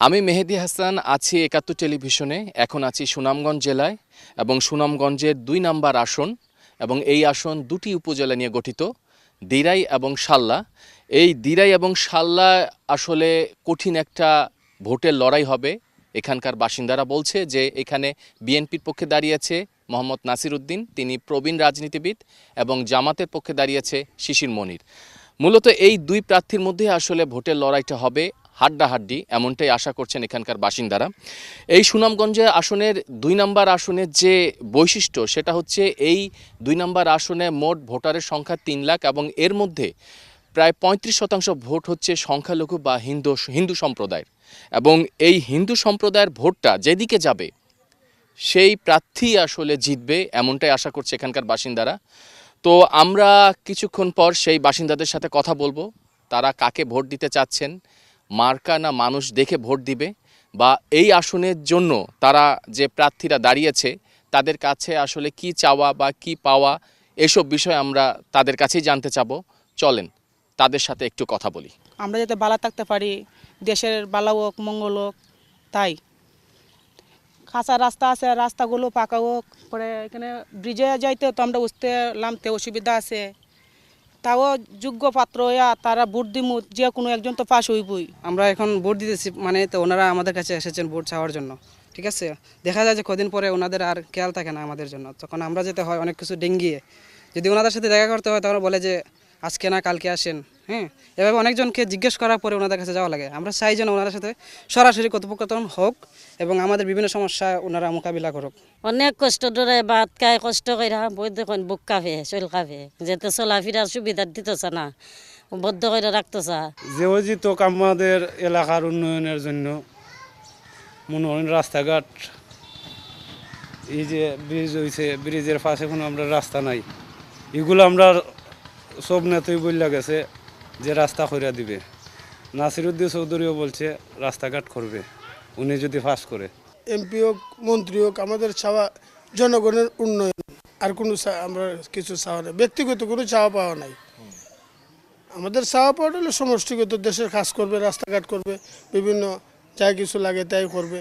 আমি মেহেদী হাসান আছি একাত্তর টেলিভিশনে। এখন আছি সুনামগঞ্জ জেলায় এবং সুনামগঞ্জের ২ নম্বর আসন এবং এই আসন দুটি উপজেলা নিয়ে গঠিত, দিরাই এবং শাল্লা। এই দিরাই এবং শাল্লা আসলে কঠিন একটা ভোটের লড়াই হবে। এখানকার বাসিন্দারা বলছে যে এখানে বিএনপির পক্ষে দাঁড়িয়েছে মোহাম্মদ নাসির উদ্দিন, তিনি প্রবীণ রাজনীতিবিদ, এবং জামাতের পক্ষে দাঁড়িয়েছে শিশির মনির। মূলত এই দুই প্রার্থীর মধ্যে আসলে ভোটের লড়াইটা হবে হাড্ডাহাড্ডি, এমনটাই আশা করছেন এখানকার বাসিন্দারা। এই সুনামগঞ্জে আসনের ২ নম্বর আসনের যে বৈশিষ্ট্য সেটা হচ্ছে এই ২ নম্বর আসনে মোট ভোটারের সংখ্যা ৩ লাখ এবং এর মধ্যে প্রায় ৩৫% ভোট হচ্ছে সংখ্যালঘু বা হিন্দু সম্প্রদায়ের, এবং এই হিন্দু সম্প্রদায়ের ভোটটা যেদিকে যাবে সেই প্রার্থী আসলে জিতবে, এমনটাই আশা করছে এখানকার বাসিন্দারা। তো আমরা কিছুক্ষণ পর সেই বাসিন্দাদের সাথে কথা বলবো, তারা কাকে ভোট দিতে চাচ্ছেন, মার্কা না মানুষ দেখে ভোট দিবে, বা এই আসনের জন্য তারা যে প্রার্থীরা দাঁড়িয়েছে তাদের কাছে আসলে কি চাওয়া বা কি পাওয়া, এসব বিষয়ে আমরা তাদের কাছেই জানতে চাবো। চলেন তাদের সাথে একটু কথা বলি। আমরা যাতে ভালো থাকতে পারি, দেশের ভালো হোক, মঙ্গল হোক, তাই কাঁচা রাস্তা আছে, রাস্তাগুলো পাকা হোক। পরে এখানে ব্রিজে যাইতে তো আমরা উঠতে নামতে অসুবিধা আছে, তাও যোগ্য পাত্র হইয়া তারা ভোট দিমু, যে কোনো একজন তো পাশ হইবই। আমরা এখন ভোট দিতেছি, মানে তো ওনারা আমাদের কাছে এসেছেন ভোট চাওয়ার জন্য, ঠিক আছে। দেখা যায় যে কদিন পরে ওনাদের আর খেয়াল থাকে না আমাদের জন্য, তখন আমরা যেতে হয় অনেক কিছু ডেঙ্গিয়ে। যদি ওনাদের সাথে দেখা করতে হয় তখন বলে যে আজকে না কালকে আসেন, হ্যাঁ। এভাবে অনেকজনকে জিজ্ঞেস করার পরে ওনাদের কাছে যাওয়া লাগে। আমরা চাই যেন ওনাদের সাথে সরাসরি কথোপকথন হোক এবং আমাদের বিভিন্ন সমস্যা ওনারা মোকাবিলা করুক। অনেক কষ্ট ধরে ভাত খায়, কষ্ট করে বই দেখুন বুক কাঁপে, শরীর কাঁপে, যেতে চলাফেরার সুবিধা দিতেছে না, বদ্ধ করে রাখতেছে। যে অজিত আমাদের এলাকার উন্নয়নের জন্য মনে হয় রাস্তাঘাট, এই যে ব্রিজ হয়েছে, ব্রিজের পাশে কোনো আমরা রাস্তা নাই, এগুলো আমরা সব নেতাই বললা গেছে যে রাস্তা কইরা দিবে। নাসিরউদ্দিন চৌধুরীও বলছে রাস্তাঘাট করবে উনি যদি পাস করে। এমপি হোক, মন্ত্রী হোক, আমাদের চাওয়া জনগণের উন্নয়ন, আর কোনো আমরা কিছু চাওয়া নেই, ব্যক্তিগত কোনো চাওয়া পাওয়া নাই। আমাদের চাওয়া পাওয়া হলো সমষ্টিগত, দেশের কাজ করবে, রাস্তাঘাট করবে, বিভিন্ন যা কিছু লাগে তাই করবে।